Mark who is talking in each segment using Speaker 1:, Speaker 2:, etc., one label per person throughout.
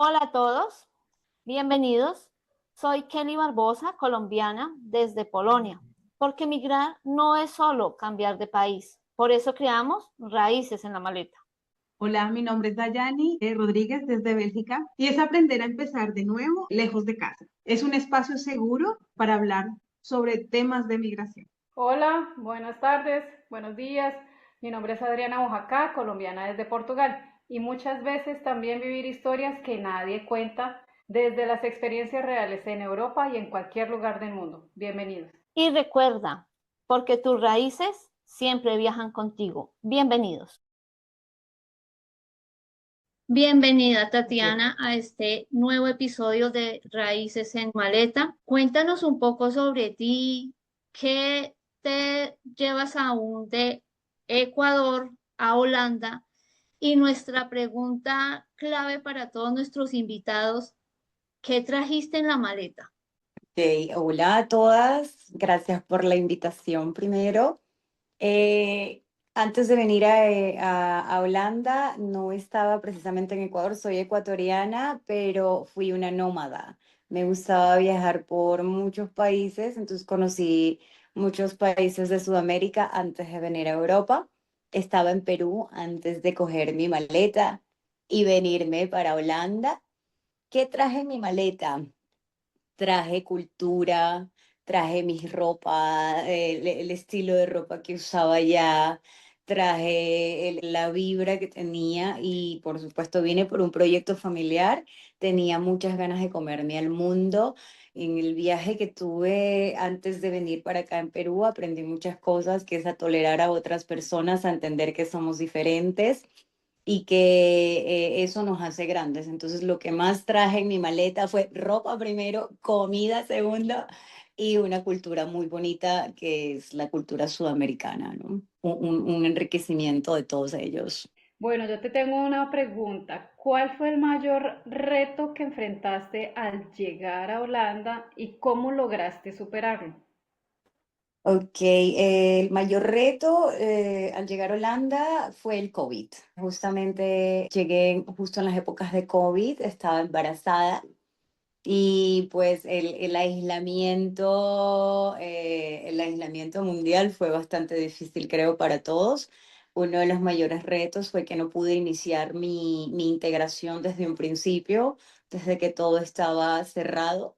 Speaker 1: Hola a todos, bienvenidos. Soy Kelly Barbosa, colombiana desde Polonia, porque migrar no es solo cambiar de país. Por eso creamos Raíces en la Maleta.
Speaker 2: Hola, mi nombre es Dayani Rodríguez desde Bélgica y es aprender a empezar de nuevo lejos de casa. Es un espacio seguro para hablar sobre temas de migración.
Speaker 3: Hola, buenas tardes, buenos días. Mi nombre es Adriana Oaxaca, colombiana desde Portugal, y muchas veces también vivir historias que nadie cuenta desde las experiencias reales en Europa y en cualquier lugar del mundo. Bienvenidos.
Speaker 1: Y recuerda, porque tus raíces siempre viajan contigo. Bienvenidos. Bienvenida, Tatiana, a este nuevo episodio de Raíces en Maleta. Cuéntanos un poco sobre ti, qué te llevas aún de Ecuador a Holanda y nuestra pregunta clave para todos nuestros invitados, ¿qué trajiste en la maleta?
Speaker 4: Hola a todas, gracias por la invitación primero. Eh, Antes de venir a Holanda, no estaba precisamente en Ecuador, soy ecuatoriana, pero fui una nómada. Me gustaba viajar por muchos países, entonces conocí muchos países de Sudamérica antes de venir a Europa. Estaba en Perú antes de coger mi maleta y venirme para Holanda. ¿Qué traje en mi maleta? Traje cultura, traje mi ropa, el estilo de ropa que usaba allá, traje la vibra que tenía y por supuesto vine por un proyecto familiar. Tenía muchas ganas de comerme al mundo. En el viaje que tuve antes de venir para acá en Perú aprendí muchas cosas, que es a tolerar a otras personas, a entender que somos diferentes y que eso nos hace grandes. Entonces, lo que más traje en mi maleta fue ropa primero, comida segundo y una cultura muy bonita que es la cultura sudamericana, ¿no? Un enriquecimiento de todos ellos.
Speaker 3: Bueno, yo te tengo una pregunta. ¿Cuál fue el mayor reto que enfrentaste al llegar a Holanda y cómo lograste superarlo?
Speaker 4: Ok, el mayor reto al llegar a Holanda fue el COVID. Justamente llegué justo en las épocas de COVID, estaba embarazada. Y pues el aislamiento mundial fue bastante difícil, creo, para todos. Uno de los mayores retos fue que no pude iniciar mi integración desde un principio, desde que todo estaba cerrado.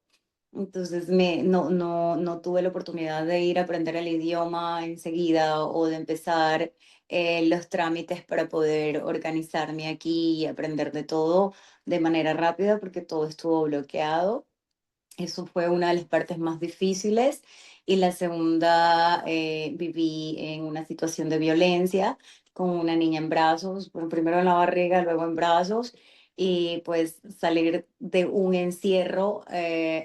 Speaker 4: Entonces no tuve la oportunidad de ir a aprender el idioma enseguida o de empezar los trámites para poder organizarme aquí y aprender de todo de manera rápida porque todo estuvo bloqueado. Eso fue una de las partes más difíciles. Y la segunda, viví en una situación de violencia con una niña en brazos, bueno, primero en la barriga, luego en brazos. Y pues salir de un encierro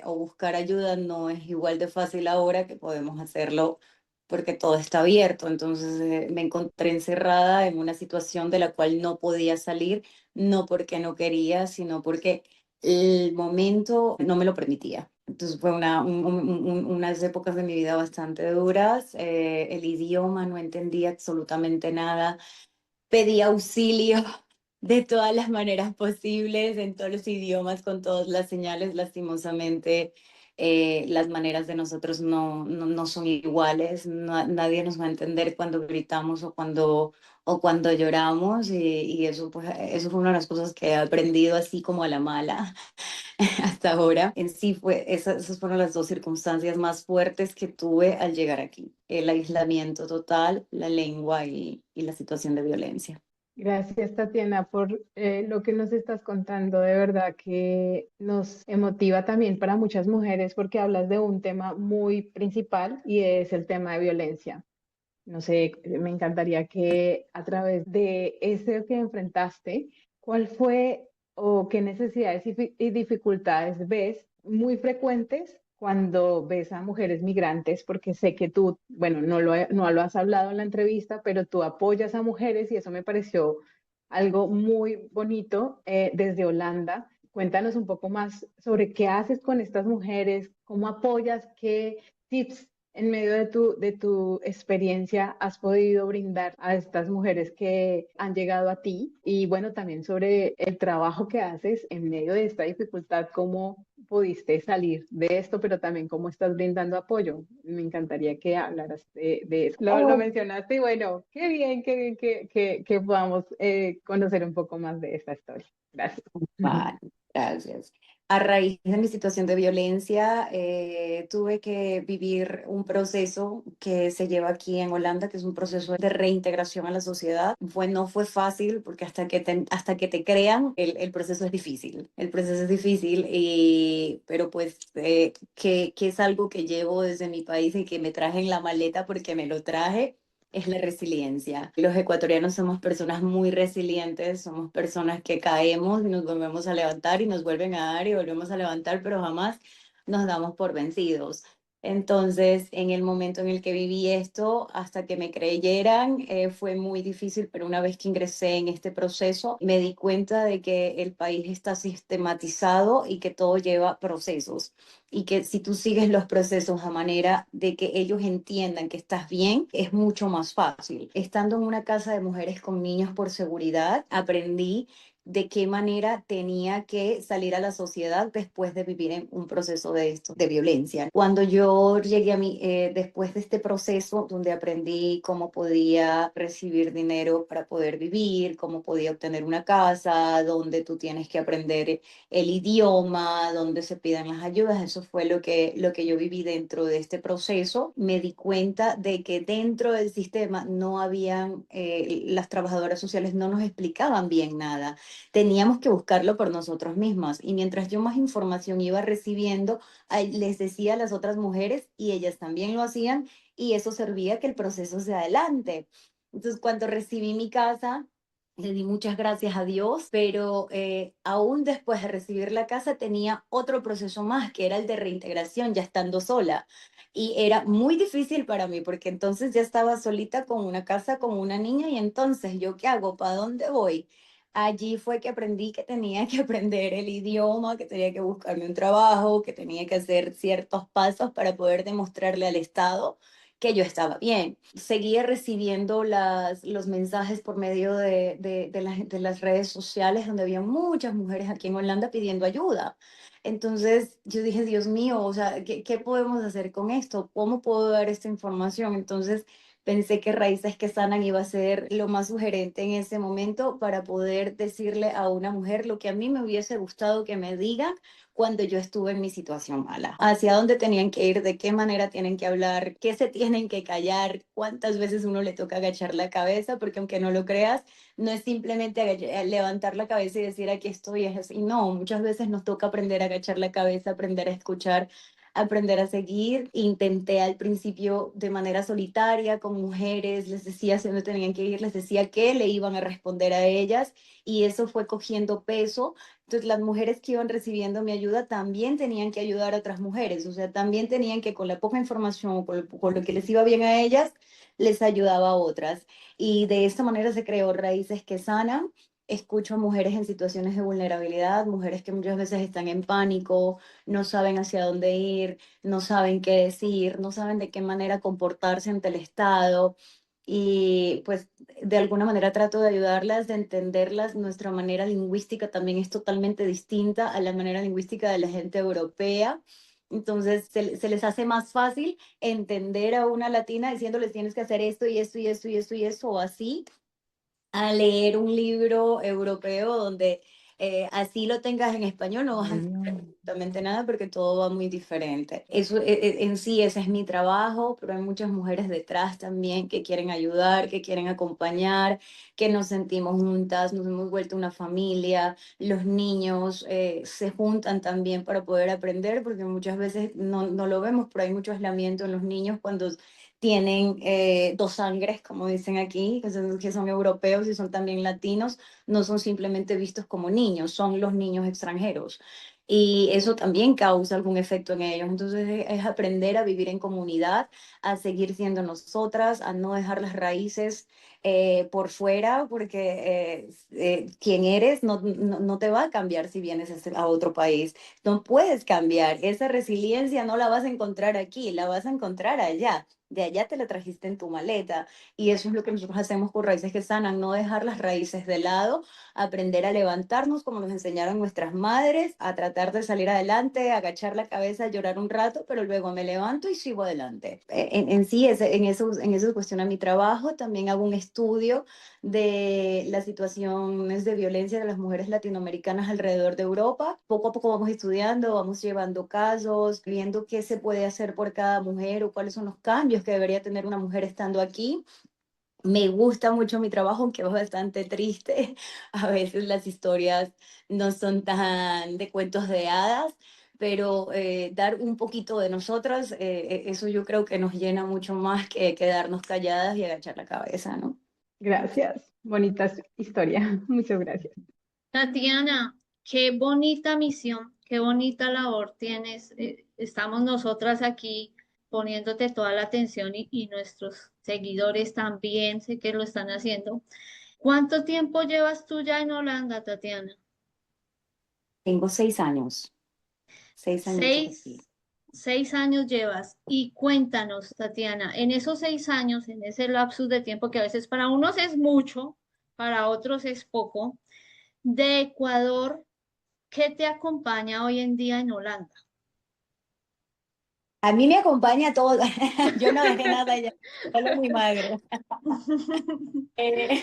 Speaker 4: o buscar ayuda no es igual de fácil ahora que podemos hacerlo porque todo está abierto. Entonces me encontré encerrada en una situación de la cual no podía salir, no porque no quería, sino porque el momento no me lo permitía. Entonces fue unas épocas de mi vida bastante duras. El idioma no entendía absolutamente nada. Pedí auxilio de todas las maneras posibles, en todos los idiomas, con todas las señales. Lastimosamente, las maneras de nosotros no son iguales. Nadie nos va a entender cuando gritamos o cuando lloramos. Y eso, pues, eso fue una de las cosas que he aprendido así como a la mala hasta ahora. En sí esas fueron las dos circunstancias más fuertes que tuve al llegar aquí. El aislamiento total, la lengua y la situación de violencia.
Speaker 2: Gracias, Tatiana, por lo que nos estás contando. De verdad que nos emotiva también para muchas mujeres porque hablas de un tema muy principal y es el tema de violencia. No sé, me encantaría que a través de ese que enfrentaste, ¿cuál fue o qué necesidades y dificultades ves muy frecuentes cuando ves a mujeres migrantes? Porque sé que tú, bueno, no lo has hablado en la entrevista, pero tú apoyas a mujeres y eso me pareció algo muy bonito desde Holanda. Cuéntanos un poco más sobre qué haces con estas mujeres, cómo apoyas, qué tips en medio de tu experiencia has podido brindar a estas mujeres que han llegado a ti? Y bueno, también sobre el trabajo que haces en medio de esta dificultad, ¿cómo pudiste salir de esto, pero también cómo estás brindando apoyo? Me encantaría que hablaras de eso. Lo mencionaste y bueno, qué bien que podamos conocer un poco más de esta historia. Gracias.
Speaker 4: Vale, gracias. A raíz de mi situación de violencia, tuve que vivir un proceso que se lleva aquí en Holanda, que es un proceso de reintegración a la sociedad. No fue fácil porque hasta que te crean, el proceso es difícil. El proceso es difícil, pero pues que es algo que llevo desde mi país y que me traje en la maleta porque me lo traje es la resiliencia. Los ecuatorianos somos personas muy resilientes, somos personas que caemos y nos volvemos a levantar y nos vuelven a dar y volvemos a levantar, pero jamás nos damos por vencidos. Entonces, en el momento en el que viví esto, hasta que me creyeran, fue muy difícil, pero una vez que ingresé en este proceso, me di cuenta de que el país está sistematizado y que todo lleva procesos y que si tú sigues los procesos a manera de que ellos entiendan que estás bien, es mucho más fácil. Estando en una casa de mujeres con niños por seguridad, aprendí de qué manera tenía que salir a la sociedad después de vivir en un proceso de esto, de violencia. Cuando yo llegué después de este proceso, donde aprendí cómo podía recibir dinero para poder vivir, cómo podía obtener una casa, donde tú tienes que aprender el idioma, donde se pidan las ayudas, eso fue lo que yo viví dentro de este proceso. Me di cuenta de que dentro del sistema no habían, las trabajadoras sociales no nos explicaban bien nada. Teníamos que buscarlo por nosotros mismas. Y mientras yo más información iba recibiendo, les decía a las otras mujeres y ellas también lo hacían y eso servía que el proceso se adelante. Entonces, cuando recibí mi casa, le di muchas gracias a Dios, pero aún después de recibir la casa tenía otro proceso más, que era el de reintegración, ya estando sola. Y era muy difícil para mí, porque entonces ya estaba solita con una casa, con una niña, y entonces, ¿yo qué hago? ¿Para dónde voy? Allí fue que aprendí que tenía que aprender el idioma, que tenía que buscarme un trabajo, que tenía que hacer ciertos pasos para poder demostrarle al Estado que yo estaba bien. Seguía recibiendo los mensajes por medio de las redes sociales, donde había muchas mujeres aquí en Holanda pidiendo ayuda. Entonces yo dije, Dios mío, o sea, ¿qué podemos hacer con esto? ¿Cómo puedo dar esta información? Entonces pensé que Raíces que Sanan iba a ser lo más sugerente en ese momento para poder decirle a una mujer lo que a mí me hubiese gustado que me diga cuando yo estuve en mi situación mala. Hacia dónde tenían que ir, de qué manera tienen que hablar, qué se tienen que callar, cuántas veces uno le toca agachar la cabeza, porque aunque no lo creas, no es simplemente levantar la cabeza y decir aquí estoy, es así. No, muchas veces nos toca aprender a agachar la cabeza, aprender a escuchar, aprender a seguir. Intenté al principio de manera solitaria con mujeres, les decía si no tenían que ir, les decía que le iban a responder a ellas y eso fue cogiendo peso. Entonces las mujeres que iban recibiendo mi ayuda también tenían que ayudar a otras mujeres, o sea, también tenían que con la poca información o con lo que les iba bien a ellas, les ayudaba a otras. Y de esta manera se creó Raíces que Sanan. Escucho a mujeres en situaciones de vulnerabilidad, mujeres que muchas veces están en pánico, no saben hacia dónde ir, no saben qué decir, no saben de qué manera comportarse ante el Estado. Y pues de alguna manera trato de ayudarlas, de entenderlas. Nuestra manera lingüística también es totalmente distinta a la manera lingüística de la gente europea. Entonces se les hace más fácil entender a una latina diciéndoles tienes que hacer esto y esto y esto y esto y eso o así, a leer un libro europeo donde así lo tengas en español, no vas a entender
Speaker 2: Bueno.
Speaker 4: absolutamente nada porque todo va muy diferente. Eso en sí, ese es mi trabajo, pero hay muchas mujeres detrás también que quieren ayudar, que quieren acompañar, que nos sentimos juntas, nos hemos vuelto una familia, los niños se juntan también para poder aprender porque muchas veces no lo vemos, pero hay mucho aislamiento en los niños cuando tienen dos sangres, como dicen aquí, que son europeos y son también latinos, no son simplemente vistos como niños, son los niños extranjeros. Y eso también causa algún efecto en ellos. Entonces es aprender a vivir en comunidad, a seguir siendo nosotras, a no dejar las raíces por fuera, porque quien eres no te va a cambiar si vienes a otro país. No puedes cambiar. Esa resiliencia no la vas a encontrar aquí, la vas a encontrar allá. De allá te la trajiste en tu maleta. Y eso es lo que nosotros hacemos con Raíces que Sanan, no dejar las raíces de lado, aprender a levantarnos como nos enseñaron nuestras madres, a tratar de salir adelante, a agachar la cabeza, llorar un rato, pero luego me levanto y sigo adelante. En sí, en eso cuestiona mi trabajo. También hago un estudio de las situaciones de violencia de las mujeres latinoamericanas alrededor de Europa. Poco a poco vamos estudiando, vamos llevando casos, viendo qué se puede hacer por cada mujer o cuáles son los cambios que debería tener una mujer estando aquí. Me gusta mucho mi trabajo, aunque es bastante triste. A veces las historias no son tan de cuentos de hadas, pero dar un poquito de nosotras, eso yo creo que nos llena mucho más que quedarnos calladas y agachar la cabeza, ¿no?
Speaker 2: Gracias. Bonita historia. Muchas gracias.
Speaker 1: Tatiana, qué bonita misión, qué bonita labor tienes. Estamos nosotras aquí poniéndote toda la atención y nuestros seguidores también, sé que lo están haciendo. ¿Cuánto tiempo llevas tú ya en Holanda, Tatiana?
Speaker 4: Tengo 6 años, 6 añitos aquí.
Speaker 1: Seis, 6 años llevas. Y cuéntanos, Tatiana, en esos 6 años, en ese lapsus de tiempo que a veces para unos es mucho, para otros es poco, de Ecuador, ¿qué te acompaña hoy en día en Holanda?
Speaker 4: A mí me acompaña todo, yo no dejé nada ya, solo mi magro. Eh,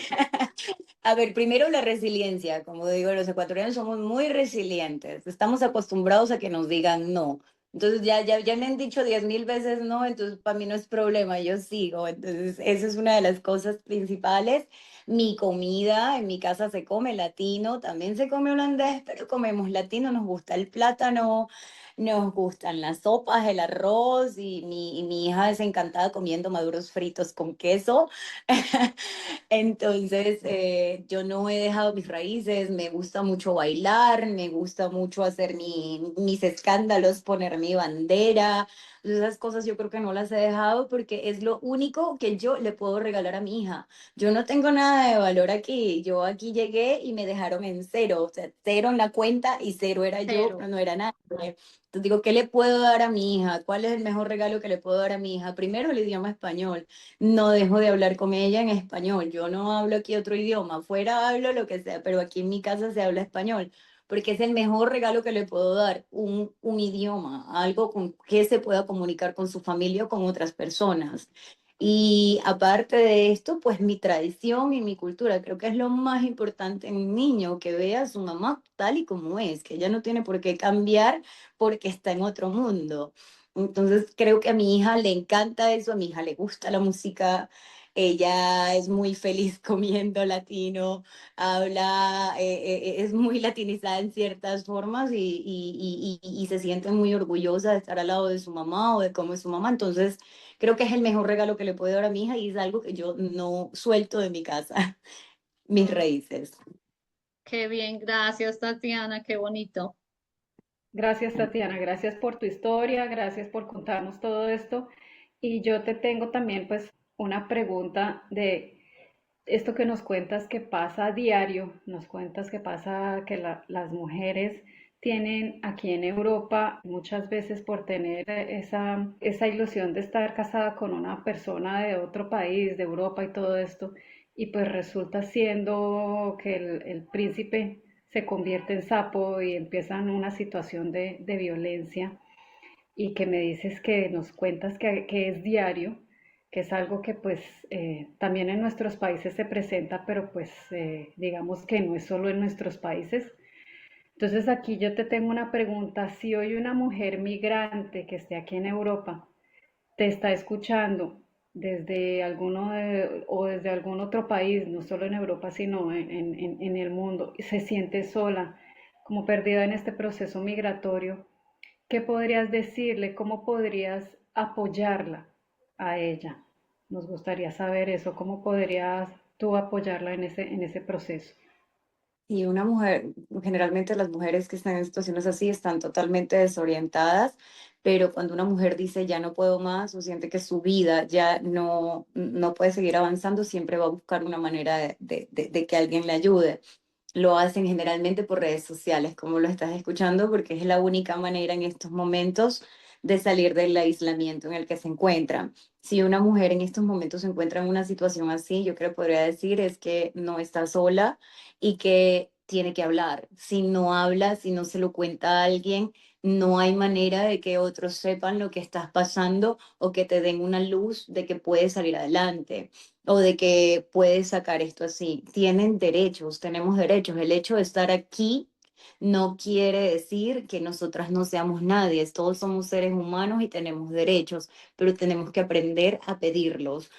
Speaker 4: a ver, primero la resiliencia, como digo, los ecuatorianos somos muy resilientes, estamos acostumbrados a que nos digan no. Entonces ya me han dicho 10.000 veces no, entonces para mí no es problema, yo sigo. Entonces esa es una de las cosas principales. Mi comida, en mi casa se come latino, también se come holandés, pero comemos latino, nos gusta el plátano, nos gustan las sopas, el arroz y mi hija es encantada comiendo maduros fritos con queso. Entonces, yo no he dejado mis raíces, me gusta mucho bailar, me gusta mucho hacer mis escándalos, poner mi bandera. Esas cosas yo creo que no las he dejado porque es lo único que yo le puedo regalar a mi hija. Yo no tengo nada de valor aquí. Yo aquí llegué y me dejaron en cero, o sea, cero en la cuenta y cero era yo,
Speaker 1: Cero.
Speaker 4: no era nada. Entonces digo, ¿qué le puedo dar a mi hija? ¿Cuál es el mejor regalo que le puedo dar a mi hija? Primero, el idioma español. No dejo de hablar con ella en español. Yo no hablo aquí otro idioma. Fuera hablo lo que sea, pero aquí en mi casa se habla español, porque es el mejor regalo que le puedo dar, un idioma, algo con que se pueda comunicar con su familia o con otras personas. Y aparte de esto, pues mi tradición y mi cultura, creo que es lo más importante en un niño, que vea a su mamá tal y como es, que ella no tiene por qué cambiar porque está en otro mundo. Entonces creo que a mi hija le encanta eso, a mi hija le gusta la música, ella es muy feliz comiendo latino, habla, es muy latinizada en ciertas formas y se siente muy orgullosa de estar al lado de su mamá o de cómo es su mamá. Entonces creo que es el mejor regalo que le puedo dar a mi hija y es algo que yo no suelto de mi casa, mis
Speaker 1: Mm,
Speaker 4: raíces.
Speaker 1: qué bien, gracias, Tatiana, qué bonito.
Speaker 3: Gracias, Tatiana, gracias por tu historia, gracias por contarnos todo esto. Y yo te tengo también pues una pregunta de esto que nos cuentas que pasa a diario, nos cuentas que pasa que las mujeres tienen aquí en Europa muchas veces por tener esa ilusión de estar casada con una persona de otro país, de Europa y todo esto, y pues resulta siendo que el príncipe se convierte en sapo y empiezan una situación de violencia y que me dices que nos cuentas que es diario, que es algo que pues también en nuestros países se presenta, pero pues digamos que no es solo en nuestros países. Entonces aquí yo te tengo una pregunta, si hoy una mujer migrante que esté aquí en Europa te está escuchando desde o desde algún otro país, no solo en Europa, sino en el mundo, y se siente sola, como perdida en este proceso migratorio, ¿qué podrías decirle? ¿Cómo podrías apoyarla a ella? Nos gustaría saber eso. ¿Cómo podrías tú apoyarla en ese proceso?
Speaker 4: Y una mujer, generalmente las mujeres que están en situaciones así están totalmente desorientadas, pero cuando una mujer dice ya no puedo más o siente que su vida ya no puede seguir avanzando, siempre va a buscar una manera de que alguien le ayude. Lo hacen generalmente por redes sociales, como lo estás escuchando, porque es la única manera en estos momentos de salir del aislamiento en el que se encuentran. Si una mujer en estos momentos se encuentra en una situación así, yo creo que podría decir es que no está sola y que tiene que hablar. Si no habla, si no se lo cuenta a alguien, no hay manera de que otros sepan lo que estás pasando o que te den una luz de que puedes salir adelante o de que puedes sacar esto así. Tienen derechos, tenemos derechos. El hecho de estar aquí no quiere decir que nosotras no seamos nadie. Todos somos seres humanos y tenemos derechos, pero tenemos que aprender a pedirlos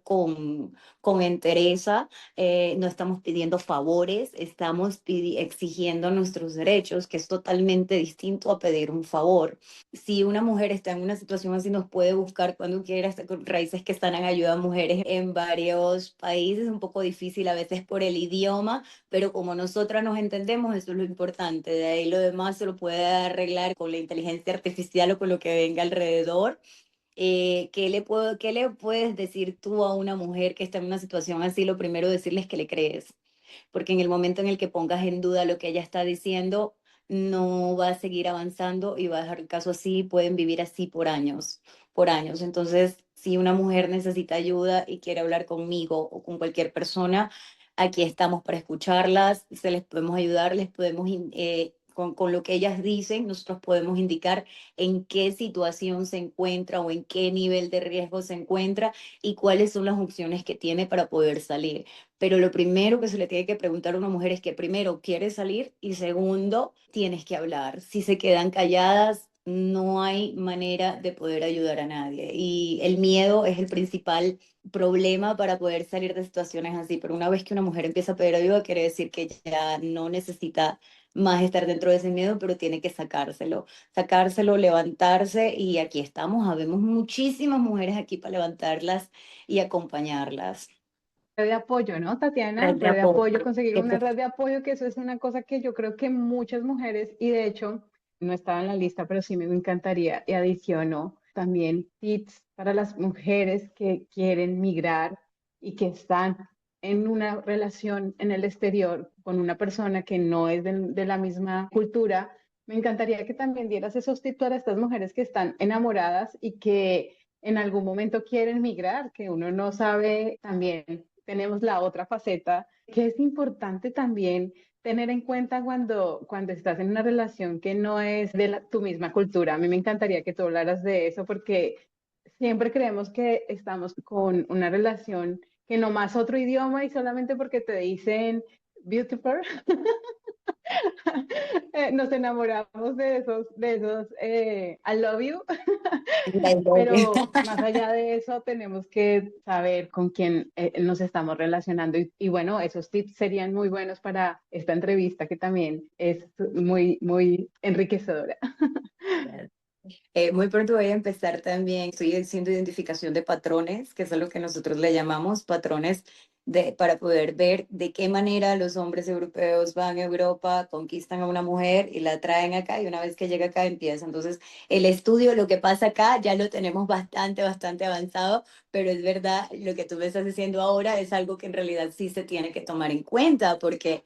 Speaker 4: con entereza. No estamos pidiendo favores, estamos exigiendo nuestros derechos, que es totalmente distinto a pedir un favor. Si una mujer está en una situación así, nos puede buscar cuando quiera, hasta con Raíces que están en ayuda a mujeres en varios países, un poco difícil a veces por el idioma, pero como nosotras nos entendemos, eso es lo importante. De ahí lo demás se lo puede arreglar con la inteligencia artificial o con lo que venga alrededor. ¿Qué le puedes decir tú a una mujer que está en una situación así? Lo primero, decirles que le crees, porque en el momento en el que pongas en duda lo que ella está diciendo, no va a seguir avanzando y va a dejar el caso así, pueden vivir así por años, por años. Entonces, si una mujer necesita ayuda y quiere hablar conmigo o con cualquier persona, aquí estamos para escucharlas, se les podemos ayudar, les podemos, con lo que ellas dicen, nosotros podemos indicar en qué situación se encuentra o en qué nivel de riesgo se encuentra y cuáles son las opciones que tiene para poder salir. Pero lo primero que se le tiene que preguntar a una mujer es que primero quiere salir y segundo, tienes que hablar. Si se quedan calladas, no hay manera de poder ayudar a nadie. Y el miedo es el principal problema para poder salir de situaciones así. Pero una vez que una mujer empieza a pedir ayuda, quiere decir que ya no necesita más estar dentro de ese miedo, pero tiene que sacárselo, levantarse y aquí estamos. Habemos muchísimas mujeres aquí para levantarlas y acompañarlas.
Speaker 2: Red de apoyo, ¿no, Tatiana?
Speaker 4: Red de
Speaker 2: Red de
Speaker 4: apoyo.
Speaker 2: apoyo, conseguir una red de apoyo, que eso es una cosa que yo creo que muchas mujeres, y de hecho no estaba en la lista, pero sí me encantaría, y adiciono también tips para las mujeres que quieren migrar y que están en una relación en el exterior con una persona que no es de la misma cultura. Me encantaría que también dieras esos tips para estas mujeres que están enamoradas y que en algún momento quieren migrar, que uno no sabe también. Tenemos la otra faceta que es importante también tener en cuenta cuando estás en una relación que no es de tu misma cultura. A mí me encantaría que tú hablaras de eso porque siempre creemos que estamos con una relación que no más otro idioma y solamente porque te dicen beautiful, nos enamoramos de esos I love you. Pero más allá de eso, tenemos que saber con quién nos estamos relacionando. Y bueno, esos tips serían muy buenos para esta entrevista que también es muy, muy enriquecedora.
Speaker 4: Muy pronto voy a empezar también, estoy haciendo identificación de patrones, que es a lo que nosotros le llamamos patrones para poder ver de qué manera los hombres europeos van a Europa, conquistan a una mujer y la traen acá y una vez que llega acá empieza. Entonces, el estudio, lo que pasa acá, ya lo tenemos bastante avanzado, pero es verdad, lo que tú me estás diciendo ahora es algo que en realidad sí se tiene que tomar en cuenta porque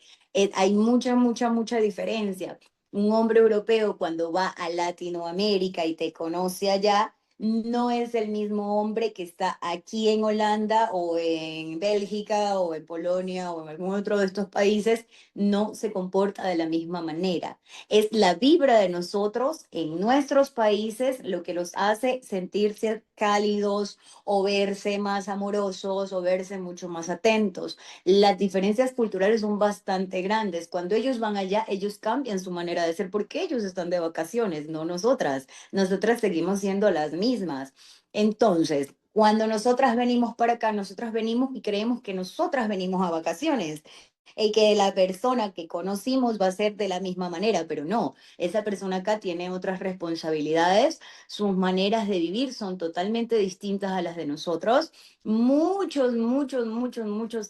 Speaker 4: hay mucha diferencia. Un hombre europeo cuando va a Latinoamérica y te conoce allá, no es el mismo hombre que está aquí en Holanda o en Bélgica o en Polonia o en algún otro de estos países, no se comporta de la misma manera. Es la vibra de nosotros en nuestros países lo que los hace sentirse cálidos o verse más amorosos o verse mucho más atentos. Las diferencias culturales son bastante grandes. Cuando ellos van allá, ellos cambian su manera de ser porque ellos están de vacaciones, no nosotras. Nosotras seguimos siendo las mismas. Entonces, cuando nosotras venimos para acá, nosotras venimos y creemos que nosotras venimos a vacaciones. y que la persona que conocimos va a ser de la misma manera, pero no, esa persona acá tiene otras responsabilidades, sus maneras de vivir son totalmente distintas a las de nosotros. Muchos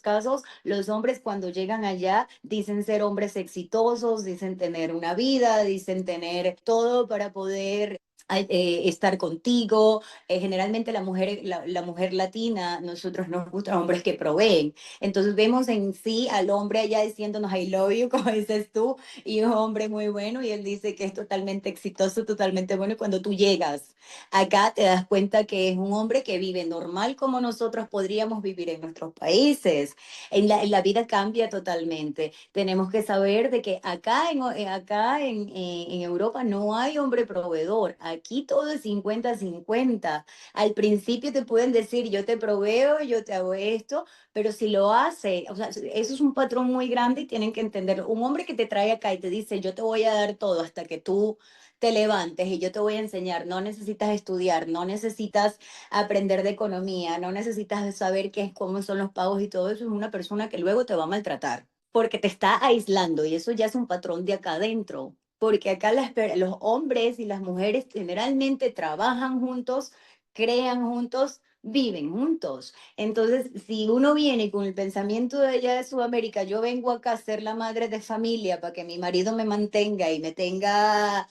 Speaker 4: casos, los hombres cuando llegan allá dicen ser hombres exitosos, dicen tener una vida, dicen tener todo para poder estar contigo. Generalmente la mujer latina, nosotros nos gustan hombres que proveen. Entonces vemos en sí al hombre allá diciéndonos I love you, como dices tú, y un hombre muy bueno, y él dice que es totalmente exitoso, totalmente bueno, y cuando tú llegas acá te das cuenta que es un hombre que vive normal como nosotros podríamos vivir en nuestros países. En la vida cambia totalmente. Tenemos que saber de que acá en Europa no hay hombre proveedor. Aquí todo es 50-50. Al principio te pueden decir, yo te proveo, yo te hago esto, pero si lo hace, o sea, eso es un patrón muy grande y tienen que entender. Un hombre que te trae acá y te dice, yo te voy a dar todo hasta que tú te levantes y yo te voy a enseñar, no necesitas estudiar, no necesitas aprender de economía, no necesitas saber qué es, cómo son los pagos y todo eso, es una persona que luego te va a maltratar porque te está aislando y eso ya es un patrón de acá adentro. Porque acá los hombres y las mujeres generalmente trabajan juntos, crean juntos, viven juntos. Entonces, si uno viene con el pensamiento de allá de Sudamérica, yo vengo acá a ser la madre de familia para que mi marido me mantenga y me tenga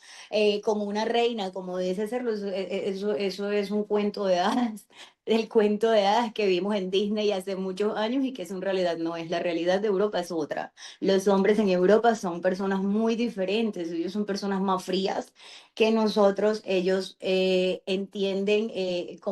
Speaker 4: como una reina, como dice serlo, eso es un cuento de hadas, el cuento de hadas que vimos en Disney hace muchos años y que eso en realidad no es. La realidad de Europa es otra. Los hombres en Europa son personas muy diferentes, ellos son personas más frías que nosotros, ellos entienden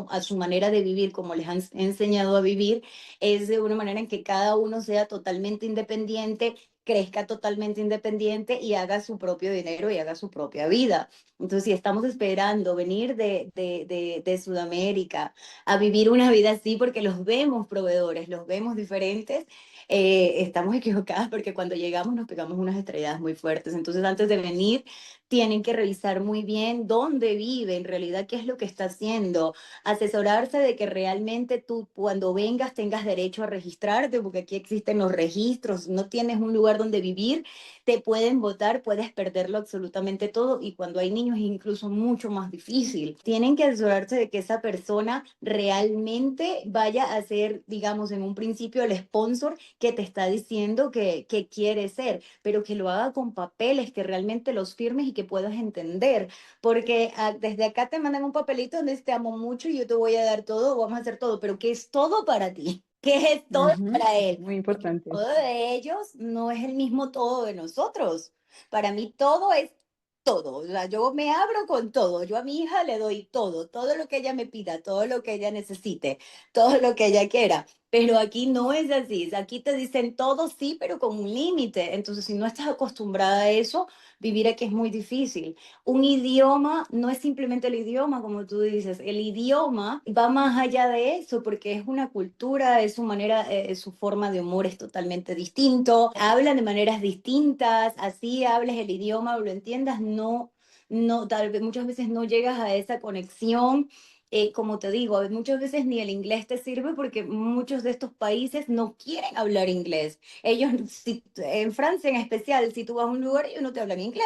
Speaker 4: a su manera de vivir, como les han enseñado a vivir, es de una manera en que cada uno sea totalmente independiente, crezca totalmente independiente y haga su propio dinero y haga su propia vida. Entonces, si estamos esperando venir de Sudamérica a vivir una vida así porque los vemos proveedores, los vemos diferentes, estamos equivocadas porque cuando llegamos nos pegamos unas estrelladas muy fuertes. Entonces, antes de venir, tienen que revisar muy bien dónde vive, en realidad qué es lo que está haciendo, asesorarse de que realmente tú cuando vengas tengas derecho a registrarte, porque aquí existen los registros, no tienes un lugar donde vivir, te pueden votar, puedes perderlo absolutamente todo y cuando hay niños es incluso mucho más difícil. Tienen que asesorarse de que esa persona realmente vaya a ser, digamos, en un principio el sponsor que te está diciendo que quiere ser, pero que lo haga con papeles, que realmente los firmes y que puedas entender, porque desde acá te mandan un papelito donde dice, te amo mucho y yo te voy a dar todo, vamos a hacer todo, pero ¿qué es todo para ti? ¿Qué es todo
Speaker 2: Ujú,
Speaker 4: para él?
Speaker 2: muy
Speaker 4: Porque
Speaker 2: importante.
Speaker 4: todo de ellos no es el mismo todo de nosotros. Para mí todo es todo, o sea, yo me abro con todo, yo a mi hija le doy todo, todo lo que ella me pida, todo lo que ella necesite, todo lo que ella quiera. Pero aquí no es así, aquí te dicen todo sí, pero con un límite. Entonces, si no estás acostumbrada a eso, vivir aquí es muy difícil. Un idioma no es simplemente el idioma, como tú dices, el idioma va más allá de eso, porque es una cultura, es su manera, su forma de humor es totalmente distinto, hablan de maneras distintas, así hables el idioma o lo entiendas, no, tal vez muchas veces no llegas a esa conexión. Como te digo, muchas veces ni el inglés te sirve porque muchos de estos países no quieren hablar inglés. Ellos, en Francia en especial, si tú vas a un lugar, ellos no te hablan inglés.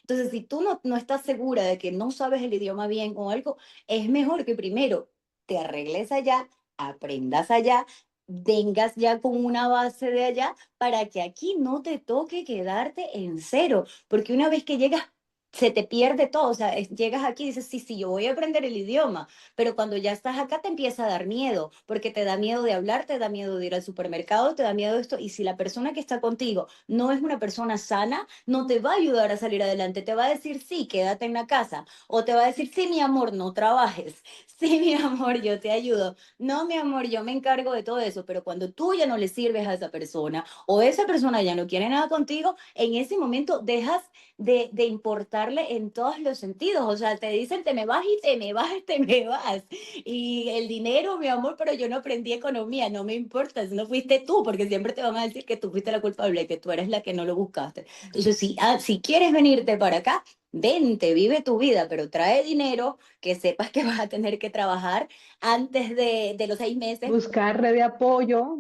Speaker 4: Entonces, si tú no estás segura de que no sabes el idioma bien o algo, es mejor que primero te arregles allá, aprendas allá, vengas ya con una base de allá para que aquí no te toque quedarte en cero, porque una vez que llegas se te pierde todo, o sea, llegas aquí y dices, sí, sí, yo voy a aprender el idioma, pero cuando ya estás acá te empieza a dar miedo, porque te da miedo de hablar, te da miedo de ir al supermercado, te da miedo de esto, y si la persona que está contigo no es una persona sana, no te va a ayudar a salir adelante, te va a decir, sí, quédate en la casa, o te va a decir, sí, mi amor, no trabajes, sí, mi amor, yo te ayudo, no, mi amor, yo me encargo de todo eso, pero cuando tú ya no le sirves a esa persona, o esa persona ya no quiere nada contigo, en ese momento dejas de importarle en todos los sentidos. O sea, te dicen, te me vas y te me vas, te me vas. Y el dinero, mi amor, pero yo no aprendí economía, no me importa, no fuiste tú, porque siempre te van a decir que tú fuiste la culpable, que tú eres la que no lo buscaste. Entonces, si quieres venirte para acá, vente, vive tu vida, pero trae dinero, que sepas que vas a tener que trabajar antes de los 6 meses. Buscar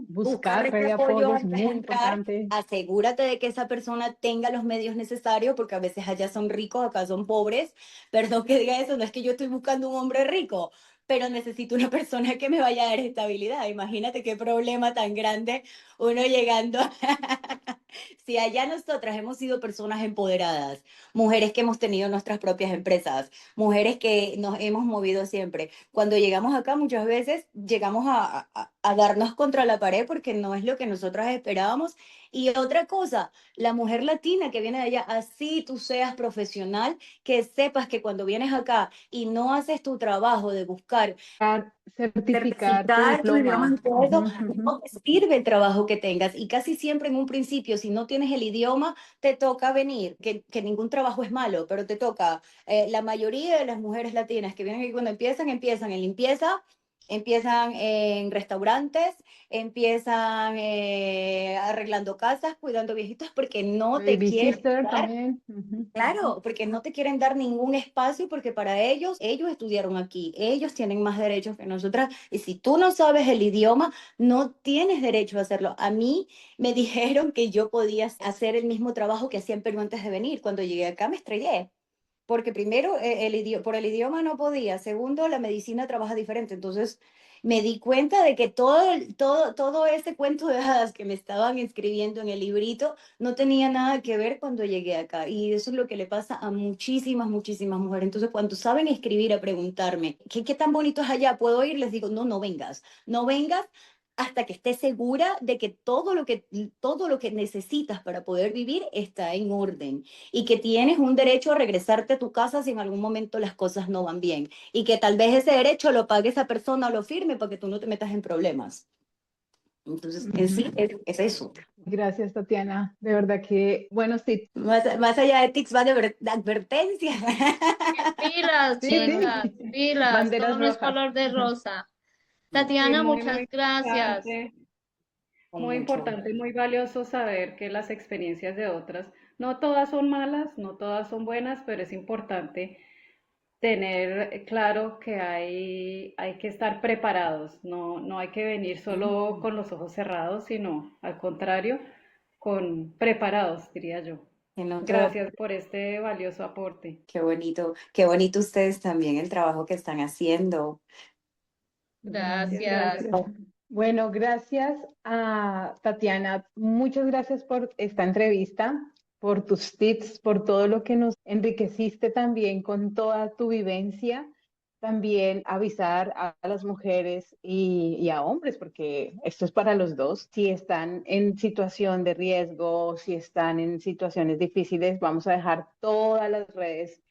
Speaker 2: Buscar
Speaker 4: red
Speaker 2: red
Speaker 4: de
Speaker 2: de
Speaker 4: apoyo
Speaker 2: apoyo es
Speaker 4: antes de
Speaker 2: muy
Speaker 4: entrar,
Speaker 2: importante.
Speaker 4: asegúrate de que esa persona tenga los medios necesarios, porque a veces allá son ricos, acá son pobres. Perdón que diga eso, no es que yo estoy buscando un hombre rico, pero necesito una persona que me vaya a dar estabilidad. Imagínate qué problema tan grande uno llegando. Si allá nosotras hemos sido personas empoderadas, mujeres que hemos tenido nuestras propias empresas, mujeres que nos hemos movido siempre. Cuando llegamos acá muchas veces llegamos a darnos contra la pared porque no es lo que nosotras esperábamos. Y otra cosa, la mujer latina que viene de allá, así tú seas profesional, que sepas que cuando vienes acá y no haces tu trabajo de buscar
Speaker 2: Certificar tu
Speaker 4: certificar tu idioma
Speaker 2: diploma.
Speaker 4: y todo
Speaker 2: Ujú,
Speaker 4: eso,
Speaker 2: ujú.
Speaker 4: no te sirve el trabajo que tengas. Y casi siempre en un principio, si no tienes el idioma, te toca venir, que ningún trabajo es malo, pero te toca. La mayoría de las mujeres latinas que vienen aquí cuando empiezan en limpieza, empiezan en restaurantes, empiezan arreglando casas, cuidando viejitos, porque no te quieren
Speaker 2: Babysitter
Speaker 4: dar.
Speaker 2: también. Ujú, ujú.
Speaker 4: Claro, porque no te quieren dar ningún espacio porque para ellos estudiaron aquí, ellos tienen más derechos que nosotras y si tú no sabes el idioma, no tienes derecho a hacerlo. A mí me dijeron que yo podía hacer el mismo trabajo que hacía en Perú antes de venir. Cuando llegué acá me estrellé. Porque primero, por el idioma no podía. Segundo, la medicina trabaja diferente. Entonces, me di cuenta de que todo ese cuento de hadas que me estaban escribiendo en el librito no tenía nada que ver cuando llegué acá. Y eso es lo que le pasa a muchísimas, muchísimas mujeres. Entonces, cuando saben escribir, a preguntarme, ¿qué tan bonito es allá? ¿Puedo ir? Les digo, no, no vengas. No vengas hasta que estés segura de que todo lo que necesitas para poder vivir está en orden y que tienes un derecho a regresarte a tu casa si en algún momento las cosas no van bien y que tal vez ese derecho lo pague esa persona o lo firme para que tú no te metas en problemas. Entonces, en sí,
Speaker 2: Ujú.
Speaker 4: es eso.
Speaker 2: Gracias, Tatiana. De verdad que buenos tips.
Speaker 4: Más allá de tics, va de advertencia.
Speaker 1: Pilas,
Speaker 2: Sí, sí.
Speaker 1: chicas, pilas, todo
Speaker 2: Banderas
Speaker 1: no es
Speaker 2: rojas.
Speaker 1: color de rosa.
Speaker 3: Sí,
Speaker 1: Tatiana,
Speaker 3: muy,
Speaker 1: muchas
Speaker 3: muy
Speaker 1: gracias.
Speaker 3: importante.
Speaker 4: Con
Speaker 3: Muy
Speaker 4: mucho
Speaker 3: importante y muy valioso saber que las experiencias de otras, no todas son malas, no todas son buenas, pero es importante tener claro que hay que estar preparados, no hay que venir solo con los ojos cerrados, sino al contrario, con preparados, diría yo.
Speaker 4: en otro.
Speaker 3: Gracias por este valioso aporte.
Speaker 4: Qué bonito ustedes también el trabajo que están haciendo.
Speaker 2: Gracias,
Speaker 1: Gracias.
Speaker 2: gracias. Bueno, gracias a Tatiana. Muchas gracias por esta entrevista, por tus tips, por todo lo que nos enriqueciste también con toda tu vivencia. También avisar a las mujeres y a hombres, porque esto es para los dos. Si están en situación de riesgo, si están en situaciones difíciles, vamos a dejar todas las redes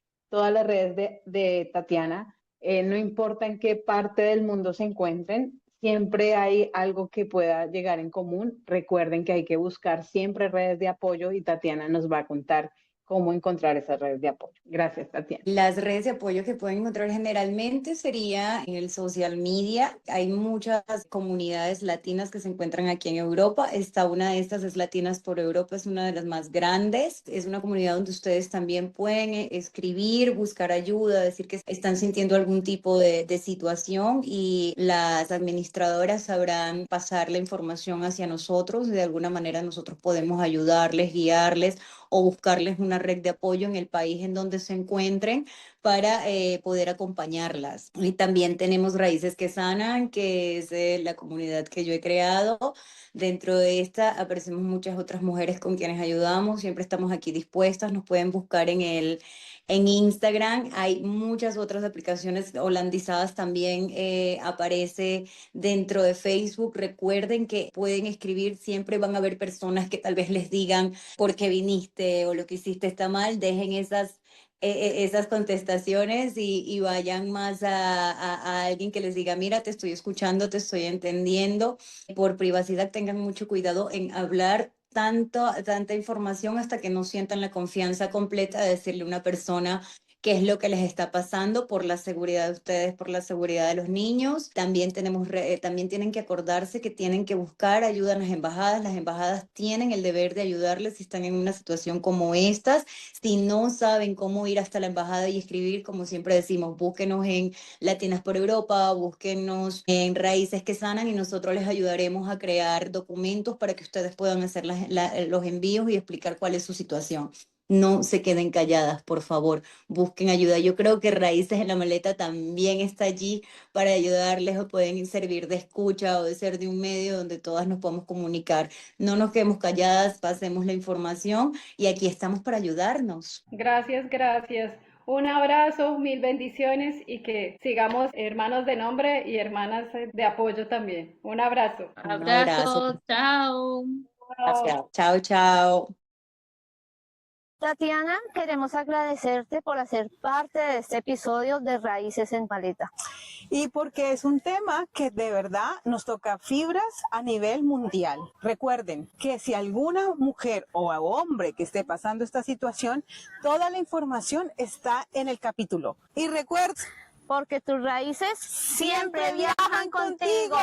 Speaker 2: de Tatiana, no importa en qué parte del mundo se encuentren, siempre hay algo que pueda llegar en común. Recuerden que hay que buscar siempre redes de apoyo y Tatiana nos va a contar cómo encontrar esas redes de apoyo. Gracias, Tatiana.
Speaker 4: Las redes de apoyo que pueden encontrar generalmente sería en el social media. Hay muchas comunidades latinas que se encuentran aquí en Europa. Una de estas es Latinas por Europa, es una de las más grandes. Es una comunidad donde ustedes también pueden escribir, buscar ayuda, decir que están sintiendo algún tipo de situación y las administradoras sabrán pasar la información hacia nosotros. De alguna manera nosotros podemos ayudarles, guiarles o buscarles una red de apoyo en el país en donde se encuentren para poder acompañarlas. Y también tenemos Raíces que Sanan, que es la comunidad que yo he creado. Dentro de esta aparecemos muchas otras mujeres con quienes ayudamos. Siempre estamos aquí dispuestas. Nos pueden buscar en Instagram. Hay muchas otras aplicaciones holandizadas también. Aparece dentro de Facebook. Recuerden que pueden escribir. Siempre van a haber personas que tal vez les digan por qué viniste o lo que hiciste está mal. Dejen esas contestaciones y vayan más a alguien que les diga, mira, te estoy escuchando, te estoy entendiendo. Por privacidad tengan mucho cuidado en hablar tanta información hasta que no sientan la confianza completa de decirle a una persona qué es lo que les está pasando por la seguridad de ustedes, por la seguridad de los niños. También también tienen que acordarse que tienen que buscar ayuda en las embajadas. Las embajadas tienen el deber de ayudarles si están en una situación como estas. Si no saben cómo ir hasta la embajada y escribir, como siempre decimos, búsquenos en Latinas por Europa, búsquenos en Raíces que Sanan y nosotros les ayudaremos a crear documentos para que ustedes puedan hacer los envíos y explicar cuál es su situación. No se queden calladas, por favor, busquen ayuda. Yo creo que Raíces en la Maleta también está allí para ayudarles o pueden servir de escucha o de ser de un medio donde todas nos podamos comunicar. No nos quedemos calladas, pasemos la información y aquí estamos para ayudarnos.
Speaker 3: Gracias, gracias. Un abrazo, mil bendiciones y que sigamos hermanos de nombre y hermanas de apoyo también. Un abrazo.
Speaker 4: Un abrazo.
Speaker 1: Abrazo, chao.
Speaker 4: Gracias. Chao, chao.
Speaker 1: Tatiana, queremos agradecerte por hacer parte de este episodio de Raíces en Maleta.
Speaker 5: Y porque es un tema que de verdad nos toca fibras a nivel mundial. Recuerden que si alguna mujer o hombre que esté pasando esta situación, toda la información está en el capítulo. Y recuerden,
Speaker 1: Porque tus raíces siempre viajan contigo.